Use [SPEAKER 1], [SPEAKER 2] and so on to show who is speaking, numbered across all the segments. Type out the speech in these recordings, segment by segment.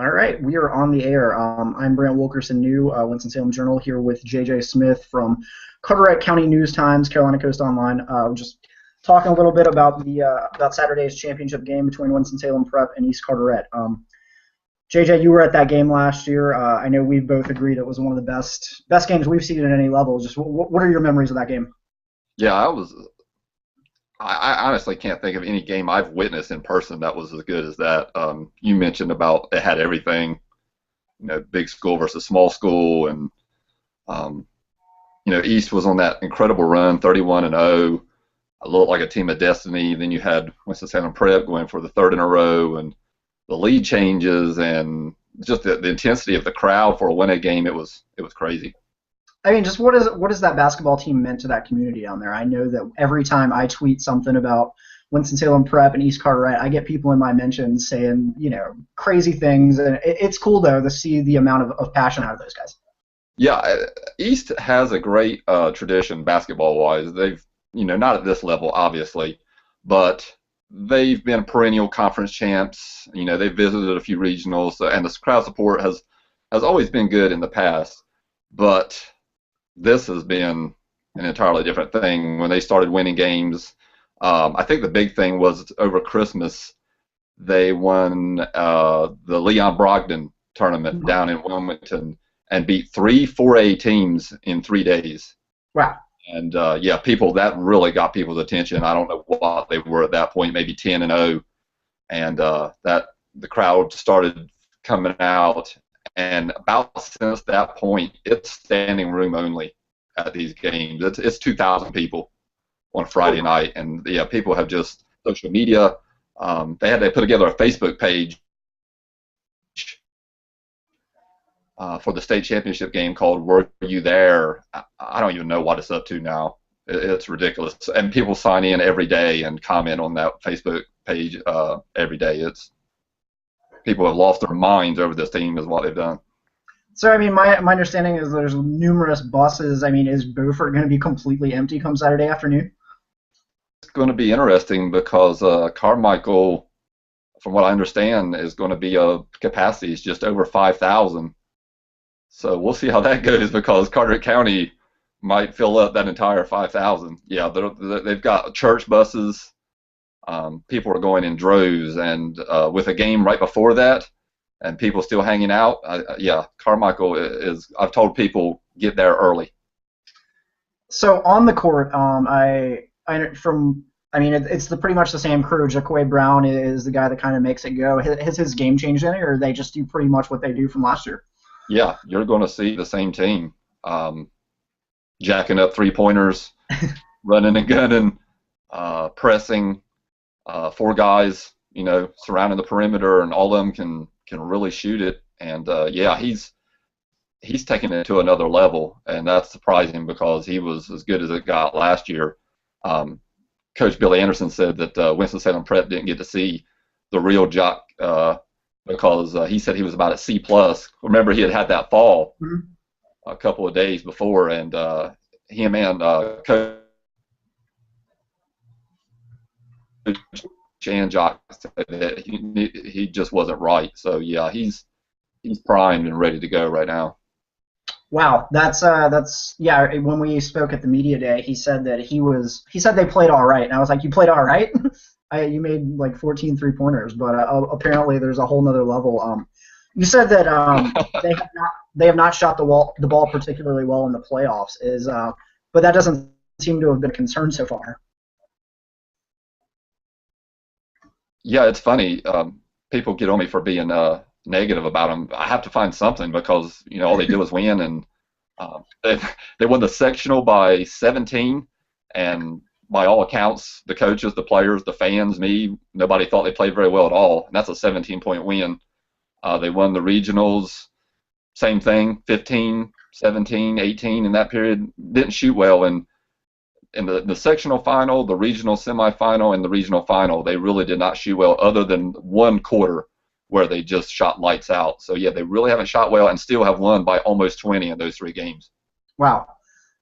[SPEAKER 1] All right, we are on the air. I'm Brant Wilkerson-New, Winston-Salem Journal, here with JJ Smith from Carteret County News Times, Carolina Coast Online. Just talking a little bit about the about Saturday's championship game between Winston-Salem Prep and East Carteret. JJ, you were at that game last year. I know we've both agreed it was one of the best games we've seen at any level. Just what are your memories of that game?
[SPEAKER 2] Yeah, I honestly can't think of any game I've witnessed in person that was as good as that. You mentioned about it had everything, big school versus small school, and um, East was on that incredible run, 31-0. It looked like a team of destiny. Then you had Winston-Salem Prep going for the third in a row, and the lead changes, and just the intensity of the crowd for a winning game. It was crazy.
[SPEAKER 1] I mean, just what is that basketball team meant to that community down there? I know that every time I tweet something about Winston-Salem Prep and East Carteret, I get people in my mentions saying, crazy things. And it's cool, though, to see the amount of passion out of those guys.
[SPEAKER 2] Yeah, East has a great tradition basketball-wise. They've, not at this level, obviously, but they've been perennial conference champs. They've visited a few regionals, and the crowd support has always been good in the past. But this has been an entirely different thing. When they started winning games, I think the big thing was over Christmas, they won the Leon Brogdon tournament down in Wilmington and beat three 4A teams in 3 days.
[SPEAKER 1] Wow.
[SPEAKER 2] And yeah, that really got people's attention. I don't know what they were at that point, maybe 10-0, and that the crowd started coming out. And about since that point, it's standing room only at these games. It's 2,000 people on Friday night, and yeah, people have just social media. They put together a Facebook page for the state championship game called "Were You There?" I don't even know what it's up to now. It's ridiculous, and people sign in every day and comment on that Facebook page every day. People have lost their minds over this team, is what they've done.
[SPEAKER 1] So, I mean, my understanding is there's numerous buses. I mean, is Beaufort going to be completely empty come Saturday afternoon?
[SPEAKER 2] It's going to be interesting because Carmichael, from what I understand, is going to be capacity is just over 5,000. So we'll see how that goes because Carteret County might fill up that entire 5,000. Yeah, they've got church buses. People are going in droves, and with a game right before that, and people still hanging out. Yeah, Carmichael is. I've told people get there early.
[SPEAKER 1] So on the court, it's pretty much the same crew. Jaquay Brown is the guy that kind of makes it go. Has his game changed any, or they just do pretty much what they do from last year?
[SPEAKER 2] Yeah, you're going to see the same team, jacking up 3-pointers, running and gunning, pressing. 4 guys, surrounding the perimeter, and all of them can really shoot it. And yeah, he's taken it to another level, and that's surprising because he was as good as it got last year. Coach Billy Anderson said that Winston-Salem Prep didn't get to see the real Jock because he said he was about a C+. Remember, he had that fall a couple of days before, and him and Coach and Jock said that he just wasn't right. So yeah, he's primed and ready to go right now.
[SPEAKER 1] Wow, that's yeah. When we spoke at the media day, he said that he said they played all right, and I was like, you played all right? You made like 14 3-pointers, but apparently there's a whole nother level. You said that they have not shot the ball particularly well in the playoffs, but that doesn't seem to have been a concern so far.
[SPEAKER 2] Yeah, it's funny. People get on me for being negative about them. I have to find something because all they do is win, and they won the sectional by 17, and by all accounts, the coaches, the players, the fans, me, nobody thought they played very well at all, and that's a 17-point win. They won the regionals, same thing, 15, 17, 18 in that period. Didn't shoot well, and in the sectional final, the regional semifinal, and the regional final, they really did not shoot well other than one quarter where they just shot lights out. So, yeah, they really haven't shot well and still have won by almost 20 in those 3 games.
[SPEAKER 1] Wow.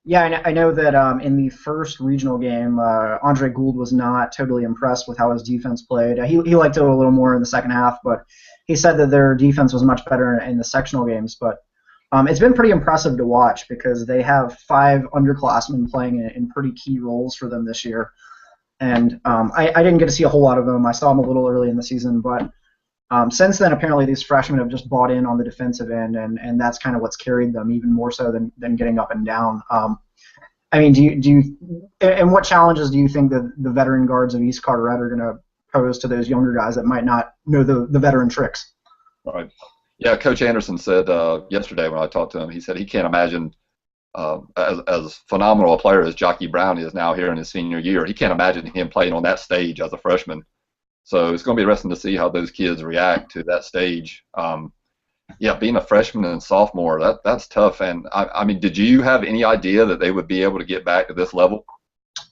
[SPEAKER 1] Yeah, I know that in the first regional game, Andre Gould was not totally impressed with how his defense played. He liked it a little more in the second half, but he said that their defense was much better in the sectional games. But it's been pretty impressive to watch because they have 5 underclassmen playing in pretty key roles for them this year. And I didn't get to see a whole lot of them. I saw them a little early in the season, but since then, apparently these freshmen have just bought in on the defensive end, and that's kind of what's carried them even more so than getting up and down. I mean, and what challenges do you think that the veteran guards of East Carteret are going to pose to those younger guys that might not know the veteran tricks?
[SPEAKER 2] Right. Yeah, Coach Anderson said yesterday when I talked to him, he said he can't imagine as phenomenal a player as Jockey Brown is now here in his senior year. He can't imagine him playing on that stage as a freshman. So it's going to be interesting to see how those kids react to that stage. Yeah, being a freshman and sophomore, that's tough. And I mean, did you have any idea that they would be able to get back to this level?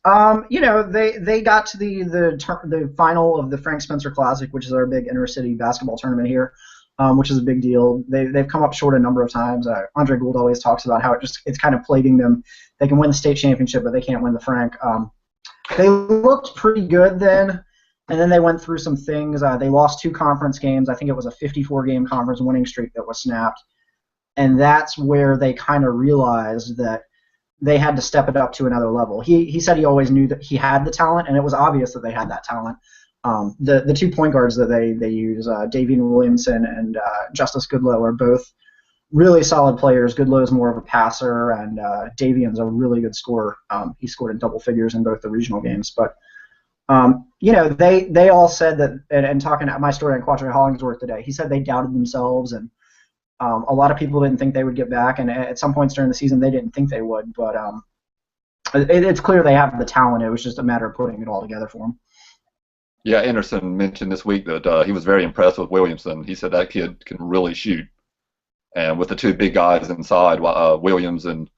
[SPEAKER 1] They got to the final of the Frank Spencer Classic, which is our big inter-city basketball tournament here, which is a big deal. They've come up short a number of times. Andre Gould always talks about how it's kind of plaguing them. They can win the state championship, but they can't win the Frank. They looked pretty good then. And then they went through some things. They lost 2 conference games. I think it was a 54-game conference winning streak that was snapped. And that's where they kind of realized that they had to step it up to another level. He said he always knew that he had the talent, and it was obvious that they had that talent. The 2 point guards that they use, Davian Williamson and Justice Goodlow, are both really solid players. Goodlow's more of a passer, and Davian's a really good scorer. He scored in double figures in both the regional games. But they all said that, and talking at my story on Quattro Hollingsworth today, he said they doubted themselves, and a lot of people didn't think they would get back, and at some points during the season they didn't think they would, but it's clear they have the talent. It was just a matter of putting it all together for them.
[SPEAKER 2] Yeah, Anderson mentioned this week that he was very impressed with Williamson. He said that kid can really shoot, and with the 2 big guys inside, Williams and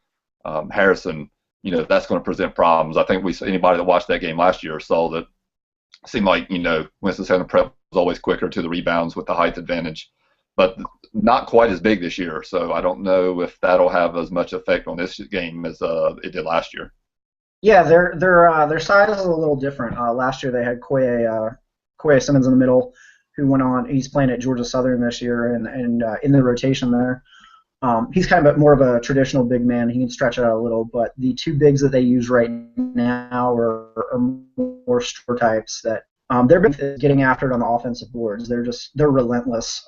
[SPEAKER 2] Harrison, that's going to present problems. I think anybody that watched that game last year saw that it seemed like, Winston-Salem Prep was always quicker to the rebounds with the height advantage, but not quite as big this year. So I don't know if that'll have as much effect on this game as it did last year.
[SPEAKER 1] Yeah, their size is a little different. Last year they had Koye Simmons in the middle, who went on. He's playing at Georgia Southern this year, and in the rotation there. He's kind of more of a traditional big man. He can stretch it out a little, but the 2 bigs that they use right now are more store types that they're getting after it on the offensive boards. They're relentless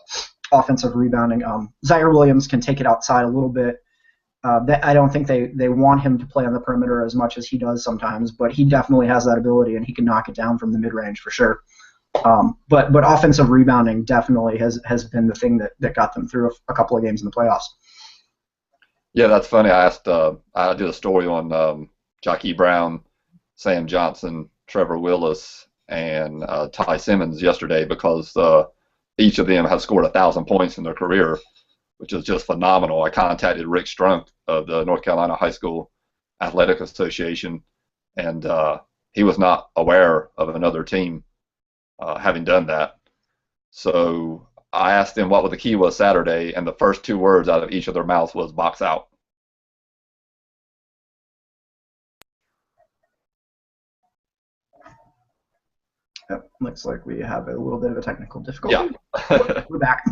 [SPEAKER 1] offensive rebounding. Zaire Williams can take it outside a little bit. I don't think they want him to play on the perimeter as much as he does sometimes, but he definitely has that ability, and he can knock it down from the mid-range for sure. But offensive rebounding definitely has been the thing that got them through a couple of games in the playoffs.
[SPEAKER 2] Yeah, that's funny. I did a story on Jockey Brown, Sam Johnson, Trevor Willis, and Ty Simmons yesterday because each of them have scored 1,000 points in their career, which is just phenomenal. I contacted Rick Strunk of the North Carolina High School Athletic Association, and he was not aware of another team having done that. So I asked him what the key was Saturday, and the first 2 words out of each of their mouths was box out.
[SPEAKER 1] Yep, looks like we have a little bit of a technical difficulty.
[SPEAKER 2] Yeah.
[SPEAKER 1] We're back.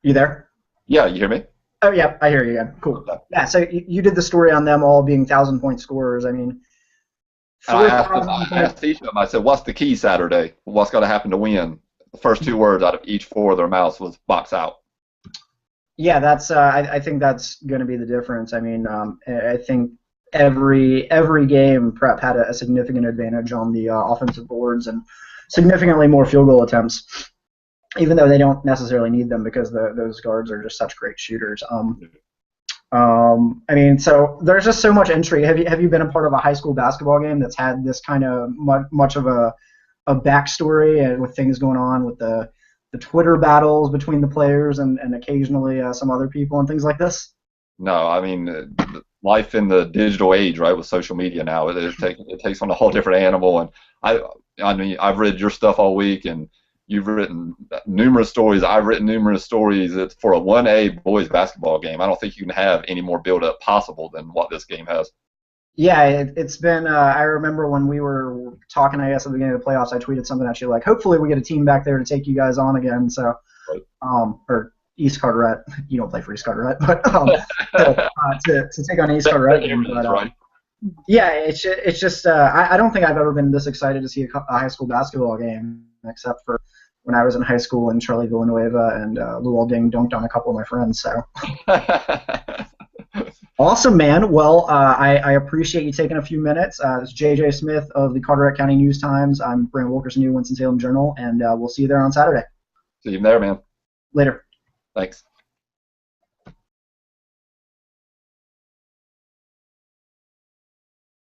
[SPEAKER 1] You there?
[SPEAKER 2] Yeah, you hear me?
[SPEAKER 1] Oh, yeah, I hear you again. Cool. Yeah, so you did the story on them all being 1,000-point scorers. I mean,
[SPEAKER 2] I asked each of them, I said, what's the key Saturday? What's got to happen to win? The first 2 words out of each 4 of their mouths was box out.
[SPEAKER 1] Yeah, that's. I think that's going to be the difference. I mean, I think every game Prep had a significant advantage on the offensive boards and significantly more field goal attempts, even though they don't necessarily need them because those guards are just such great shooters. I mean, so there's just so much intrigue. Have you been a part of a high school basketball game that's had this kind of much of a backstory and with things going on with the Twitter battles between the players and occasionally some other people and things like this?
[SPEAKER 2] No, I mean, life in the digital age, right, with social media now, it takes on a whole different animal. And I mean, I've read your stuff all week, and You've written numerous stories. I've written numerous stories. It's for a 1A boys basketball game. I don't think you can have any more build-up possible than what this game has.
[SPEAKER 1] Yeah, it's been. I remember when we were talking, I guess, at the beginning of the playoffs, I tweeted something at you like, hopefully we get a team back there to take you guys on again. So, or East Carteret. You don't play for East Carteret, but to take on East Carteret.
[SPEAKER 2] Right.
[SPEAKER 1] Yeah, it's just. I don't think I've ever been this excited to see a high school basketball game, except for when I was in high school and Charlie Villanueva and Lou Alding dunked on a couple of my friends. So. Awesome, man. Well, I appreciate you taking a few minutes. This is JJ Smith of the Carteret County News-Times. I'm Brant Wilkerson-New, Winston-Salem Journal, and we'll see you there on Saturday.
[SPEAKER 2] See you there, man.
[SPEAKER 1] Later.
[SPEAKER 2] Thanks.